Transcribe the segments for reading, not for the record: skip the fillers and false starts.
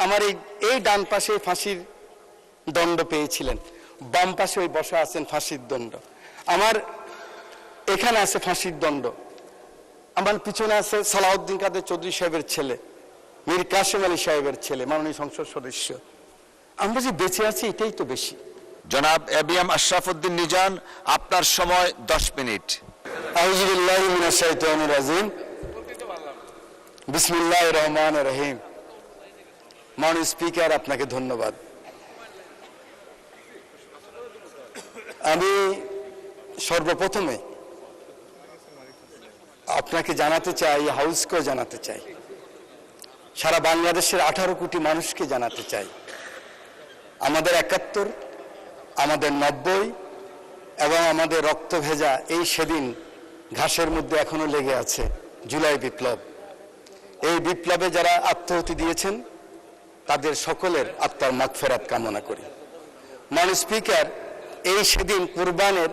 আমার এই ডান পাশে ফাঁসির দণ্ড পেয়েছিলেন, বাম পাশে ওই বসা আছেন ফাঁসির দণ্ড, আমার এখানে আছে ফাঁসির দণ্ড, আমার পিছনে আছে সালাউদ্দিন কাদের চৌধুরী সাহেবের ছেলে, মীর কাসেম আলী সাহেবের ছেলে, মাননীয় সংসদ সদস্য। আমরা যে বেঁচে আছি এটাই তো বেশি। জনাব এবিএম আশরাফ উদ্দিন নিজান, আপনার সময় 10 মিনিট। আউযু বিল্লাহি মিনাশ শাইতানির রাজিম, বিসমিল্লাহির রহমানির রহিম। মাননীয় স্পিকার, আপনাকে ধন্যবাদ। আমি সর্বপ্রথমে আপনাকে জানাতে চাই, হাউসকেও জানাতে চাই, সারা বাংলাদেশের 18 কোটি মানুষকে জানাতে চাই, আমাদের 71, আমাদের 90 এবং আমাদের রক্ত ভেজা এই সেদিন ঘাসের মধ্যে এখনো লেগে আছে জুলাই বিপ্লব। এই বিপ্লবে যারা আত্মাহুতি দিয়েছেন তাদের সকলের আত্মার মাগফিরাত কামনা করি। মাননীয় স্পিকার, এই সেদিন কুরবানের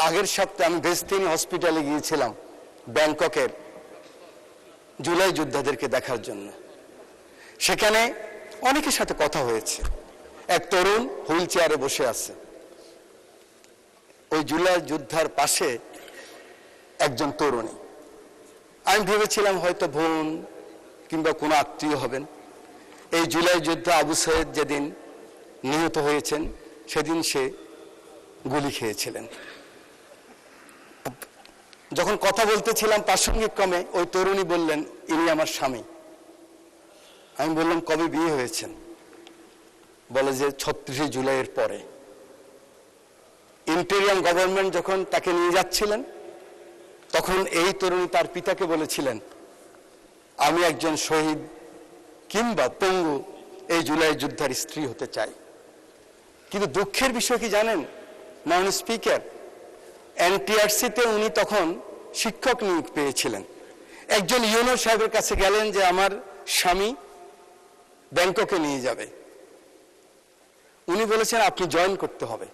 আগের সপ্তাহে আমি বেস্তিনি হসপিটালে গিয়েছিলাম ব্যাংককের জুলাই যোদ্ধাদেরকে দেখার জন্য। সেখানে অনেকের সাথে কথা হয়েছে। এক তরুণ হুইল চেয়ারে বসে আছে, ওই জুলাই যোদ্ধার পাশে একজন তরুণী। আমি ভেবেছিলাম হয়তো বোন কিংবা কোনো আত্মীয় হবেন। এই জুলাই যোদ্ধা আবু সাইদ যেদিন নিহত হয়েছেন সেদিন সে গুলি খেয়েছিলেন। যখন কথা বলতেছিলাম প্রাসঙ্গিক ক্রমে ওই তরুণী বললেন, ইনি আমার স্বামী। আমি বললাম, কবে বিয়ে হয়েছেন? বলে যে 36 জুলাইয়ের পরে। ইন্টেরিয়াম গভর্নমেন্ট যখন তাকে নিয়ে যাচ্ছিলেন তখন এই তরুণী তার পিতাকে বলেছিলেন, আমি একজন শহীদ কিংবা পঙ্গু এই জুলাই যোদ্ধার স্ত্রী হতে চাই। কিন্তু দুঃখের বিষয় কি জানেন মাননীয় স্পিকার, এনটিআরসিতে উনি তখন শিক্ষক নিয়োগ পেয়েছিলেন। একজন ইউনো সাহেবের কাছে গেলেন যে আমার স্বামী ব্যাংককে নিয়ে যাবে। উনি বলেছেন আপনি জয়েন করতে হবে।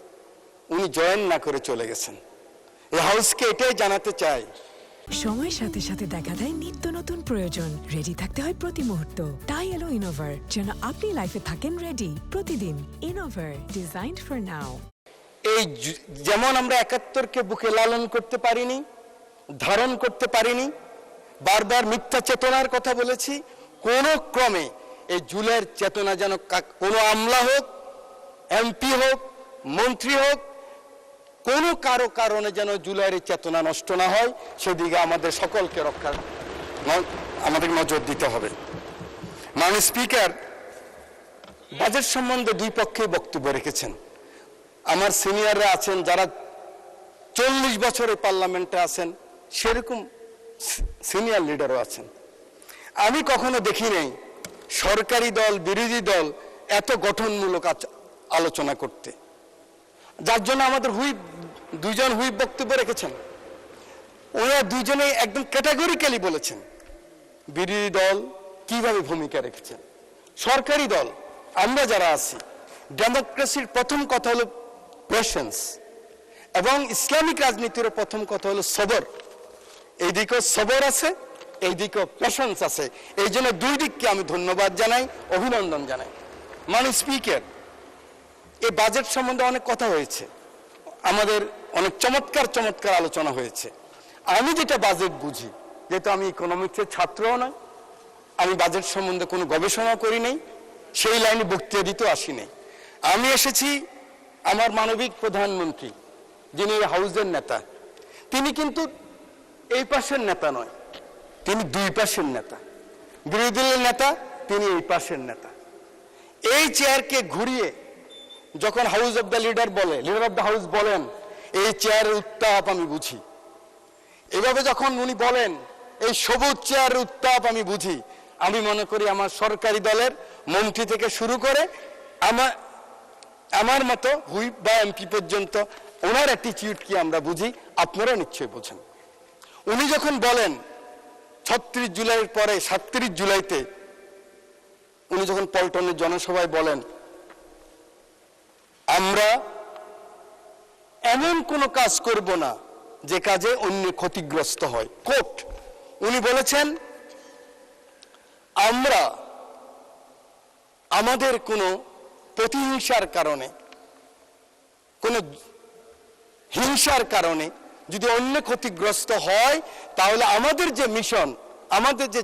উনি জয়েন না করে চলে গেছেন। এই হাউসকে এটাই জানাতে চাই, সময়ের সাথে সাথে দেখা দেয় নিত্য নতুন প্রয়োজন। রেডি থাকতে হয় প্রতি মুহূর্ত। তাই এলো ইনোভার, যেন আপনি লাইফে থাকেন রেডি প্রতিদিন। Innova, designed for now. এই যেমন আমরা 71কে বুকে লালন করতে পারিনি, ধারণ করতে পারিনি, বারবার মিথ্যা চেতনার কথা বলেছি, কোন ক্রমে এই জুলাইয়ের চেতনা যেন কোনো আমলা হোক, এমপি হোক, মন্ত্রী হোক, কোনো কারো কারণে যেন জুলাইয়ের চেতনা নষ্ট না হয় সেদিকে আমাদের সকলকে আমাদের নজর দিতে হবে। মাননীয় স্পিকার, বাজেট সম্বন্ধে দুই পক্ষেই বক্তব্য রেখেছেন। আমার সিনিয়ররা আছেন যারা 40 বছরে পার্লামেন্টে আছেন, সেরকম সিনিয়র লিডারও আছেন। আমি কখনো দেখি নাই সরকারি দল বিরোধী দল এত গঠনমূলক আলোচনা করতে, যার জন্য আমাদের দুইজন হুইপ বক্তব্য রেখেছেন। ওরা দুইজনে একদম ক্যাটাগরিক্যালি বলেছেন বিরোধী দল কিভাবে ভূমিকা রেখেছেন। সরকারি দল আমরা যারা আছি, ডেমোক্রেসির প্রথম কথা হলো পেশেন্স, এবং ইসলামিক রাজনীতির প্রথম কথা হলো সবর। এই দিকেও সবর আছে, এই দিকেও পেশেন্স আছে। এই জন্য দুই দিককে আমি ধন্যবাদ জানাই, অভিনন্দন জানাই। মাননীয় স্পিকার, এই বাজেট সম্বন্ধে অনেক কথা হয়েছে, আমাদের অনেক চমৎকার চমৎকার আলোচনা হয়েছে। আমি যেটা বাজেট বুঝি, যেহেতু আমি ইকোনমিক্সের ছাত্রও নয়, আমি বাজেট সম্বন্ধে কোনো গবেষণা করি নাই, সেই লাইনে বক্তৃতা দিতেও আসি নাই। আমি এসেছি আমার মানবিক প্রধানমন্ত্রী, যিনি হাউসের নেতা, তিনি কিন্তু এই পাশের নেতা নয়, তিনি দুই পাশের নেতা। বিরোধী দলের নেতা, তিনি এই পাশের নেতা। এই চেয়ারকে ঘুরিয়ে যখন house of the leader of the house বলেন, এই চেয়ারের উত্তাপ আমি বুঝি। এভাবে যখন উনি বলেন এই সবুজ চেয়ারের উত্তাপ আমি বুঝি, আমি মনে করি আমার সরকারি দলের মন্ত্রী থেকে শুরু করে আমার মতো হুইপ বা এমপি পর্যন্ত ওনার অ্যাটিটিউড কি আমরা বুঝি, আপনারা নিশ্চয়ই বোঝেন। উনি যখন বলেন 36 জুলাইয়ের পরে 37 জুলাইতে উনি যখন পল্টনের জনসভায় বলেন, আমরা এমন কোনো কাজ করব না যে কাজে অন্য ক্ষতিগ্রস্ত হয়। কোট, উনি বলেছেন আমরা আমাদের কোনো প্রতিহিংসার কারণে, কোনো হিংসার কারণে যদি অন্য ক্ষতিগ্রস্ত হয়, তাহলে আমাদের যে মিশন, আমাদের যে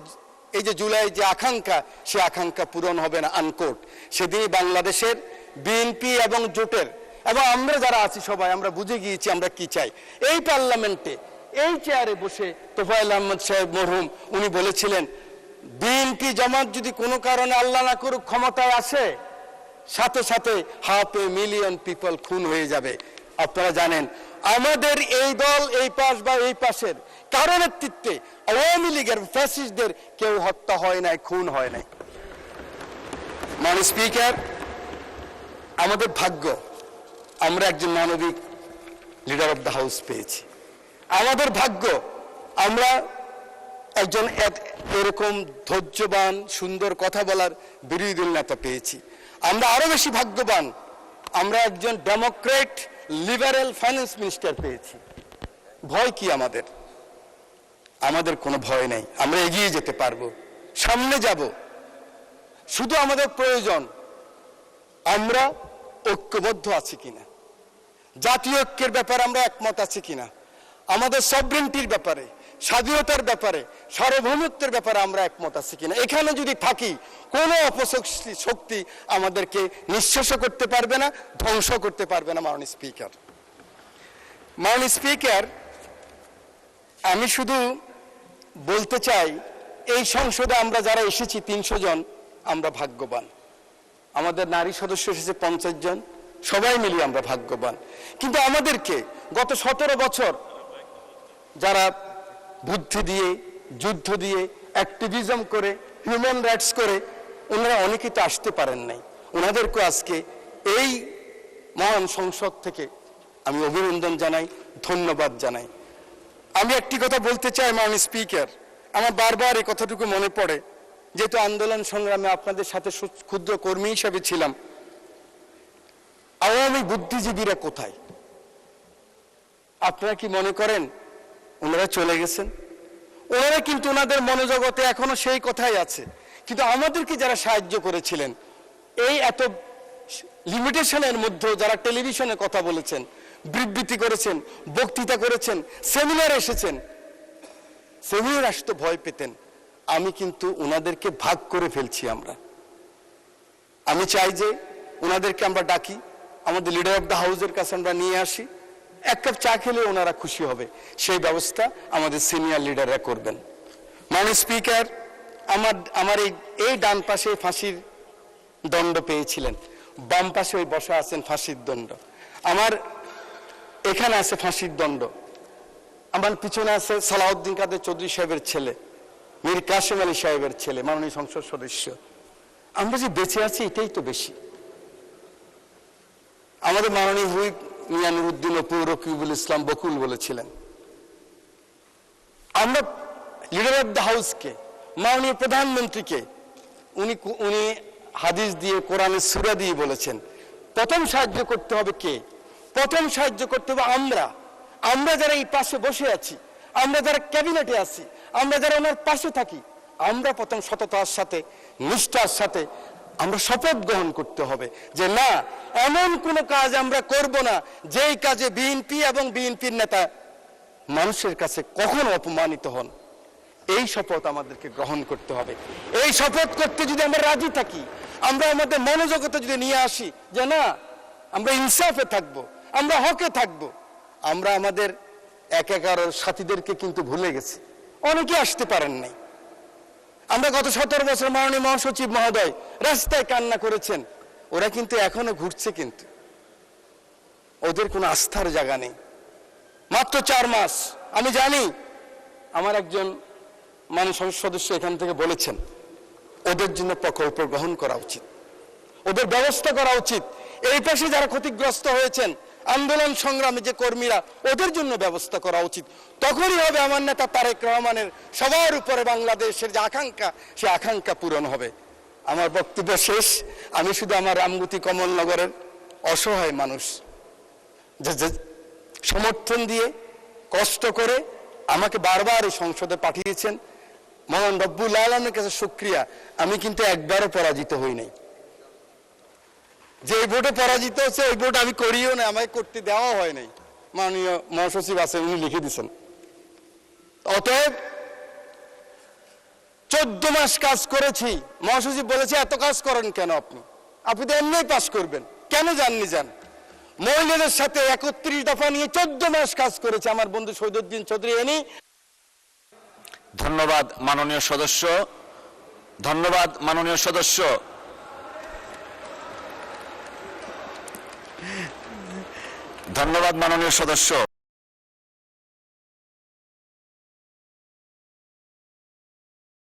এই যে জুলাই যে আকাঙ্ক্ষা, সে আকাঙ্ক্ষা পূরণ হবে না, আনকোট। সেদিনই বাংলাদেশের বিএনপি এবং জোটের এবং আমরা যারা আছি সবাই আমরা বুঝে গিয়েছি আমরা কি চাই। এই পার্লামেন্টে এই চেয়ারে বসে তোফায়েল আহমদ সাহেব মরহুম উনি বলেছিলেন, বিএনপি জামাত যদি কোনো কারণে আল্লাহ না করুক ক্ষমতায় আসে, সাথে সাথে 500,000 পিপল খুন হয়ে যাবে। আপনারা জানেন আমাদের এই দল এই পাশ বা এই পাশের কারো নেতৃত্বে আওয়ামী লীগের ফ্যাসিস্টদের কেউ হত্যা হয় নাই, খুন হয় নাই। মাননীয় স্পিকার, আমাদের ভাগ্য আমরা একজন মানবিক লিডার অফ দ্য হাউস পেয়েছি। আমাদের ভাগ্য আমরা একজন এরকম ধৈর্যবান সুন্দর কথা বলার বিরোধী দল নেতা পেয়েছি। আমরা আরো বেশি ভাগ্যবান, আমরা একজন ডেমোক্রেট লিবারেল ফাইন্যান্স মিনিস্টার পেয়েছি। ভয় কি আমাদের? আমাদের কোনো ভয় নেই, আমরা এগিয়ে যেতে পারবো, সামনে যাব। শুধু আমাদের প্রয়োজন আমরা ঐক্যবদ্ধ আছি কিনা, জাতীয় ঐক্যের ব্যাপারে আমরা একমত আছি কিনা, আমাদের সভরেন্টির ব্যাপারে, স্বাধীনতার ব্যাপারে, সার্বভৌমত্বের ব্যাপারে আমরা একমত আছি কিনা। এখানে যদি থাকি কোনো অপশক্তি আমাদেরকে নিঃশেষ করতে পারবে না, ধ্বংস করতে পারবে না। মাননীয় স্পিকার, মাননীয় স্পিকার, আমি শুধু বলতে চাই এই সংসদে আমরা যারা এসেছি 300 জন আমরা ভাগ্যবান। আমাদের নারী সদস্য এসেছে 50 জন, সবাই মিলিয়ে আমরা ভাগ্যবান। কিন্তু আমাদেরকে গত 17 বছর যারা বুদ্ধি দিয়ে, যুদ্ধ দিয়ে, অ্যাক্টিভিজম করে, হিউম্যান রাইটস করে, ওনারা অনেকেই তো আসতে পারেন নাই। ওনাদেরকে আজকে এই মহান সংসদ থেকে আমি অভিনন্দন জানাই, ধন্যবাদ জানাই। আমি একটি কথা বলতে চাই মাননীয় স্পিকার, আমার বারবার এই কথাটুকু মনে পড়ে, যেহেতু আন্দোলন সংগ্রামে আপনাদের সাথে ক্ষুদ্র কর্মী হিসাবে ছিলাম। আওয়ামী বুদ্ধিজীবীরা কোথায়? আপনারা কি মনে করেন ওনারা চলে গেছেন? ওনারা কিন্তু ওনাদের মনোজগতে এখনো সেই কথাই আছে। কিন্তু আমাদেরকে যারা সাহায্য করেছিলেন, এই এত লিমিটেশনের মধ্যেও যারা টেলিভিশনে কথা বলেছেন, বিবৃতি করেছেন, বক্তৃতা করেছেন, সেমিনার এসেছেন, সেমিনার আসতে ভয় পেতেন, আমি কিন্তু ওনাদেরকে ভাগ করে ফেলছি। আমি চাই যে ওনাদেরকে আমরা ডাকি, আমাদের লিডার অফ দ্য হাউসের কাছে আমরা নিয়ে আসি, এক কাপ চা খেলে ওনারা খুশি হবে, সেই ব্যবস্থা আমাদের সিনিয়র লিডাররা করবেন। মাননীয় স্পিকার, আমার এই ডান পাশে ফাঁসির দণ্ড পেয়েছিলেন, বাম পাশে ওই বসা আছেন ফাঁসির দণ্ড, আমার এখানে আছে ফাঁসির দণ্ড, আমার পিছনে আছে সালাউদ্দিন কাদের চৌধুরী সাহেবের ছেলে, মীর কাসেম আলী সাহেবের ছেলে, মাননীয় সংসদ সদস্য। আমরা যে বেঁচে আছি এটাই তো বেশি। আমাদের মাননীয় হুইপ মিয়া নুরুদ্দিন অপু রকিবুল ইসলাম বকুল বলেছিলেন, আমরা লিডার অফ দ্য হাউসকে, মাননীয় প্রধানমন্ত্রীকে উনি হাদিস দিয়ে, কোরআনের সূরা দিয়ে বলেছেন, প্রথম সাহায্য করতে হবে কে? প্রথম সাহায্য করতে হবে আমরা যারা এই পাশে বসে আছি, আমরা যারা ক্যাবিনেটে আছি, আমরা যারা ওনার পাশে থাকি, আমরা প্রথম সততার সাথে, নিষ্ঠার সাথে আমরা শপথ গ্রহণ করতে হবে যে না, এমন কোন কাজ আমরা করব না যেই কাজে বিএনপি এবং বিএনপির নেতা মানুষের কাছে কখনো অপমানিত হন। এই শপথ আমাদেরকে গ্রহণ করতে হবে। এই শপথ করতে যদি আমরা রাজি থাকি, আমরা আমাদের মনোজগতে যদি নিয়ে আসি যে না, আমরা ইনসাফে থাকবো, আমরা হকে থাকবো, আমরা আমাদের একাকার সাথীদেরকে কিন্তু ভুলে গেছি, অনেকে আসতে পারেন নাই। আমরা গত 17 বছর মাননীয় মহাসচিব মহোদয় রাস্তায় কান্না করেছেন, ওরা কিন্তু এখনো ঘুরছে, কিন্তু ওদের কোনো আস্থার জায়গা নেই। মাত্র 4 মাস, আমি জানি আমার একজন মাননীয় সংসদ সদস্য এখান থেকে বলেছেন ওদের জন্য প্রকল্প গ্রহণ করা উচিত, ওদের ব্যবস্থা করা উচিত। এই পাশে যারা ক্ষতিগ্রস্ত হয়েছেন আন্দোলন সংগ্রামে যে কর্মীরা, ওদের জন্য ব্যবস্থা করা উচিত। তখনই হবে আমার নেতা তারেক রহমানের সবার উপরে বাংলাদেশের যে আকাঙ্ক্ষা, সে আকাঙ্ক্ষা পূরণ হবে। আমার বক্তব্য শেষ। আমি শুধু আমার রামগতি কমলনগরের অসহায় মানুষ যে সমর্থন দিয়ে কষ্ট করে আমাকে বারবার এই সংসদে পাঠিয়েছেন, মহান রব্বুল আলামিনের কাছে শুকরিয়া। আমি কিন্তু একবারও পরাজিত হই নাই, যে এই ভোটে পরাজিত হচ্ছে এই ভোট আমি করিও না, আমায় করতে দেওয়া হয় নাই। মাননীয় মহাসচিব আছেন, উনি লিখে দিচ্ছেন। অতএব 14 মাস কাজ করেছি। মহাসচিব বলেছে এত কাজ করেন কেন আপনি? আপনি তো এমনিই পাস করবেন, কেন যাননি? যান। মহিলাদের সাথে 31 দফা নিয়ে 14 মাস কাজ করেছে আমার বন্ধু শহীদুদ্দিন চৌধুরী এনি। ধন্যবাদ মাননীয় সদস্য, ধন্যবাদ মাননীয় সদস্য। ধন্যবাদ মাননীয় সদস্য।